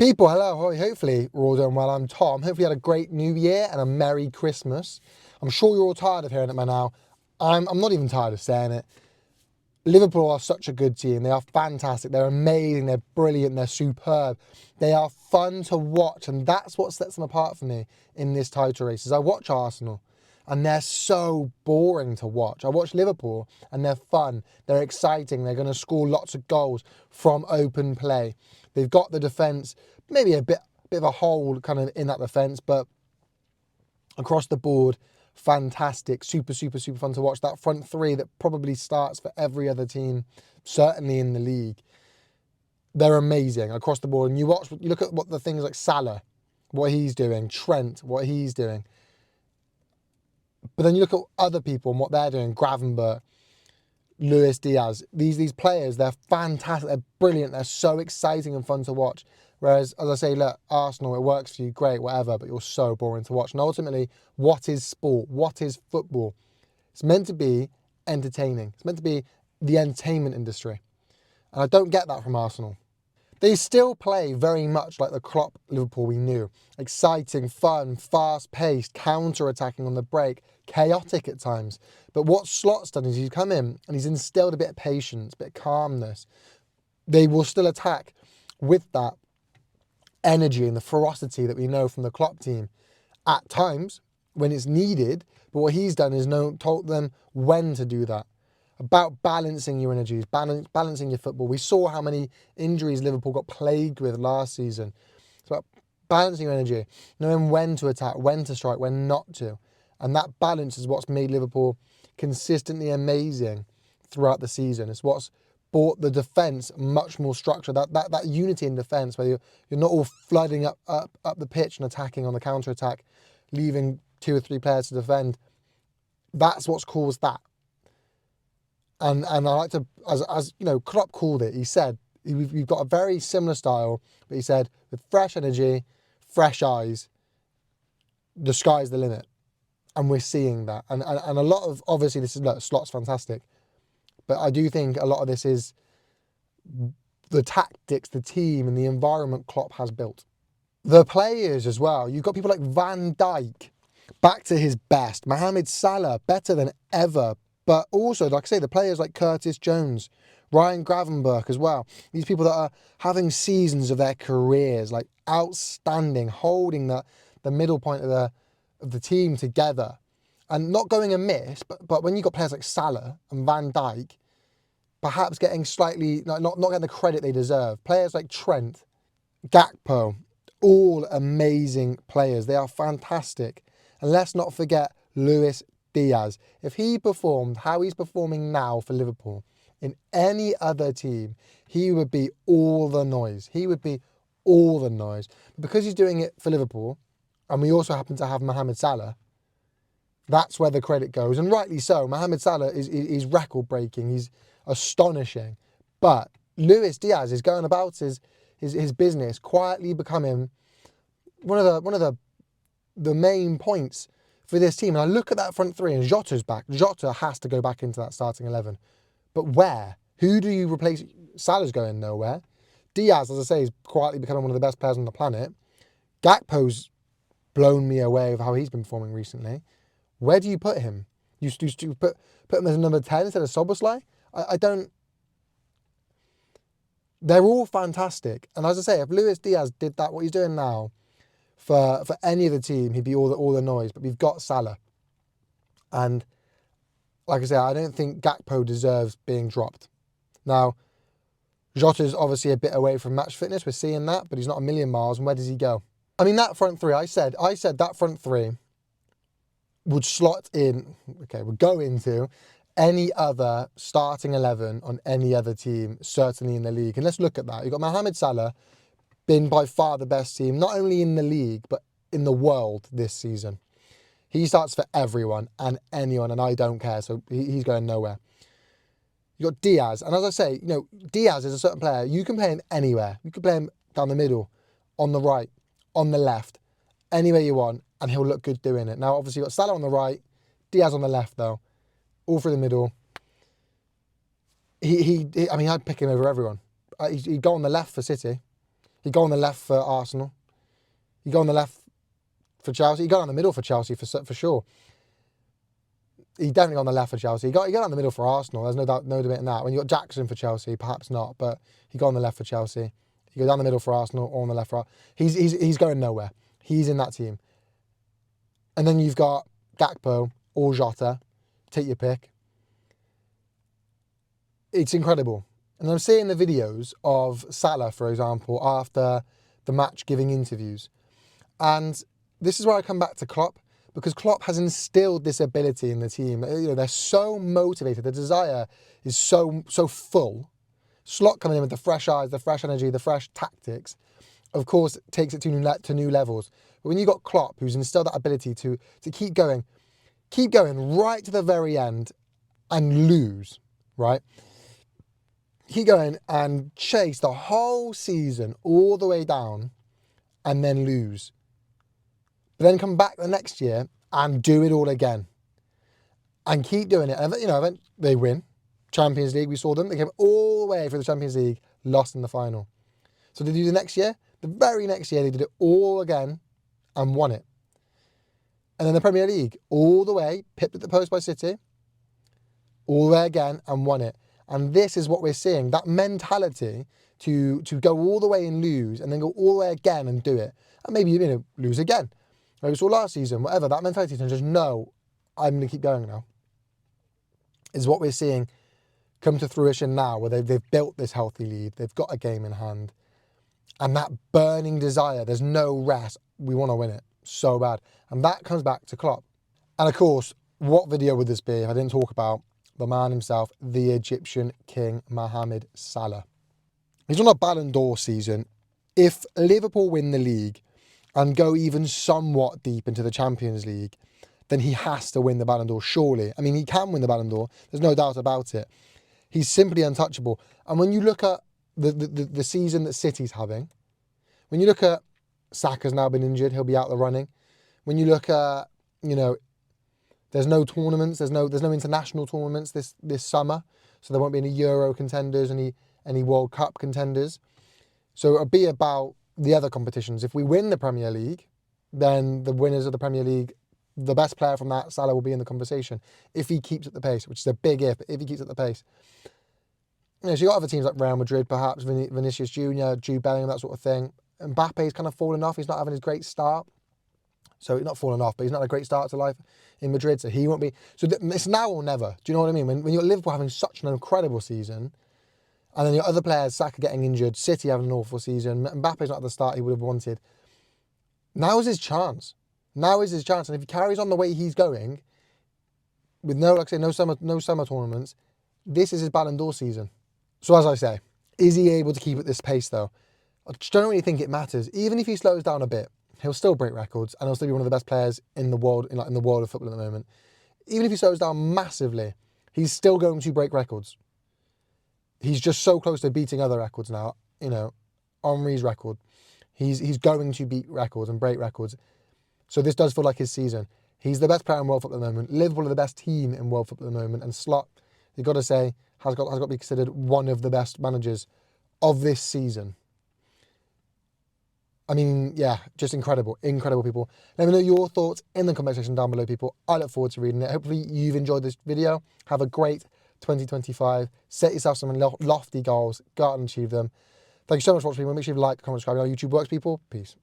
People, hello, hopefully we're all doing well. I'm Tom. Hopefully you had a great New Year and a Merry Christmas. I'm sure you're all tired of hearing it by now. I'm not even tired of saying it. Liverpool are such a good team. They are fantastic. They're amazing. They're brilliant. They're superb. They are fun to watch, and that's what sets them apart for me in this title race. Is I watch Arsenal, and they're so boring to watch. I watch Liverpool, and they're fun. They're exciting. They're going to score lots of goals from open play. They've got the defence, maybe a bit of a hole kind of in that defence, but across the board, fantastic, super fun to watch. That front three that probably starts for every other team, certainly in the league. They're amazing across the board. And you look at what the things like Salah, what he's doing, Trent, what he's doing. But then you look at other people and what they're doing, Gravenberch, Luis Diaz. These players, they're fantastic, they're brilliant, they're so exciting and fun to watch. Whereas, as I say, look, Arsenal, it works for you, great, whatever, but you're so boring to watch. And ultimately, what is sport? What is football? It's meant to be entertaining. It's meant to be the entertainment industry. And I don't get that from Arsenal. They still play very much like the Klopp Liverpool we knew. Exciting, fun, fast-paced, counter-attacking on the break, chaotic at times. But what Slot's done is he's come in and he's instilled a bit of patience, a bit of calmness. They will still attack with that energy and the ferocity that we know from the Klopp team at times when it's needed. But what he's done is told them when to do that. About balancing your energies, balancing your football. We saw how many injuries Liverpool got plagued with last season. It's about balancing your energy, knowing when to attack, when to strike, when not to. And that balance is what's made Liverpool consistently amazing throughout the season. It's what's brought the defence much more structure, that unity in defence where you're not all flooding up the pitch and attacking on the counter-attack, leaving 2 or 3 players to defend. That's what's caused that. And I like to, as you know, Klopp called it, he said, we've got a very similar style, but he said, with fresh energy, fresh eyes, the sky's the limit. And we're seeing that. And a lot of, obviously, this is, look, Slot's fantastic. But I do think a lot of this is the tactics, the team, and the environment Klopp has built. The players as well. You've got people like Van Dijk, back to his best. Mohamed Salah, better than ever. But also, like I say, the players like Curtis Jones, Ryan Gravenberch as well. These people that are having seasons of their careers, like outstanding, holding the middle point of the team together. And not going amiss, but when you've got players like Salah and Van Dijk, perhaps getting slightly, not getting the credit they deserve. Players like Trent, Gakpo, all amazing players. They are fantastic. And let's not forget Luis Diaz. If he performed how he's performing now for Liverpool in any other team, he would be all the noise. He would be all the noise. But because he's doing it for Liverpool, and we also happen to have Mohamed Salah, that's where the credit goes. And rightly so. Mohamed Salah is record-breaking. He's astonishing. But Luis Diaz is going about his business, quietly becoming one of the main points for this team. And I look at that front three and Jota's back. Jota has to go back into that starting 11. But where? Who do you replace? Salah's going nowhere. Diaz, as I say, is quietly becoming one of the best players on the planet. Gakpo's blown me away with how he's been performing recently. Where do you put him? You put him as a number 10 instead of Szoboszlai? I don't... They're all fantastic. And as I say, if Luis Diaz did that, what he's doing now, for any of the team, he'd be all the noise. But we've got Salah. And like I say, I don't think Gakpo deserves being dropped. Now, Jota's obviously a bit away from match fitness. We're seeing that, but he's not a million miles. And where does he go? I mean, that front three, I said that front three would slot in, would go into any other starting 11 on any other team, certainly in the league. And let's look at that. You've got Mohamed Salah, been by far the best team, not only in the league, but in the world this season. He starts for everyone and anyone, and I don't care, so he's going nowhere. You've got Diaz, and as I say, Diaz is a certain player. You can play him anywhere. You can play him down the middle, on the right, on the left, anywhere you want, and he'll look good doing it. Now, obviously, you've got Salah on the right, Diaz on the left, though, all through the middle. I mean, I'd pick him over everyone. He'd go on the left for City. He'd go on the left for Arsenal. He'd go on the left for Chelsea. He'd go down the middle for Chelsea for sure. He'd definitely go on the left for Chelsea. He'd go down the middle for Arsenal. There's no doubt, no debate in that. When you got Jackson for Chelsea, perhaps not, but he'd go on the left for Chelsea. He'd go down the middle for Arsenal or on the left for Arsenal. He's going nowhere. He's in that team. And then you've got Gakpo or Jota. Take your pick. It's incredible. And I'm seeing the videos of Salah, for example, after the match giving interviews. And this is where I come back to Klopp, because Klopp has instilled this ability in the team. You know, they're so motivated. The desire is so full. Slot coming in with the fresh eyes, the fresh energy, the fresh tactics, of course, takes it to new levels. But when you've got Klopp, who's instilled that ability to keep going right to the very end and lose, right? Keep going and chase the whole season all the way down and then lose. But then come back the next year and do it all again. And keep doing it. And, you know, they win. Champions League, we saw them. They came all the way through the Champions League, lost in the final. So they do the next year. The very next year, they did it all again and won it. And then the Premier League, all the way, pipped at the post by City, all the way again and won it. And this is what we're seeing, that mentality to go all the way and lose and then go all the way again and do it. And maybe, you know, lose again. Like we saw last season, whatever, that mentality to just know, I'm going to keep going now, is what we're seeing come to fruition now, where they've built this healthy lead, they've got a game in hand, and that burning desire, there's no rest, we want to win it so bad. And that comes back to Klopp. And of course, what video would this be if I didn't talk about the man himself, the Egyptian king, Mohamed Salah? He's on a Ballon d'Or season. If Liverpool win the league and go even somewhat deep into the Champions League, then he has to win the Ballon d'Or, surely. I mean, he can win the Ballon d'Or, there's no doubt about it. He's simply untouchable. And when you look at the season that City's having, when you look at Saka's now been injured, he'll be out the running. When you look at, you know, there's no tournaments, there's no international tournaments this summer, so there won't be any Euro contenders, any World Cup contenders. So it'll be about the other competitions. If we win the Premier League, then the winners of the Premier League, the best player from that, Salah, will be in the conversation. If he keeps at the pace, which is a big if he keeps at the pace. You know, so you got other teams like Real Madrid, perhaps, Vinicius Jr., Jude Bellingham, that sort of thing. Mbappe's kind of fallen off. He's not having his great start. So he's not fallen off, but he's not a great start to life in Madrid, so he won't be. So it's now or never. Do you know what I mean? When you're Liverpool having such an incredible season, and then your other players, Saka getting injured, City having an awful season, Mbappe's not at the start he would have wanted. Now is his chance. Now is his chance. And if he carries on the way he's going, with no summer tournaments, this is his Ballon d'Or season. So as I say, is he able to keep at this pace though? I just don't really think it matters. Even if he slows down a bit, he'll still break records and he'll still be one of the best players in the world, in the world of football at the moment. Even if he slows down massively, he's still going to break records. He's just so close to beating other records now. You know, Henry's record. He's going to beat records and break records. So this does feel like his season. He's the best player in world football at the moment. Liverpool are the best team in world football at the moment. And Slot, you've got to say, has got to be considered one of the best managers of this season. I mean, yeah, just incredible people. Let me know your thoughts in the comment section down below, people. I look forward to reading it. Hopefully you've enjoyed this video. Have a great 2025. Set yourself some lofty goals. Go out and achieve them. Thank you so much for watching. Make sure you like, comment, subscribe. Our YouTube works, people. Peace.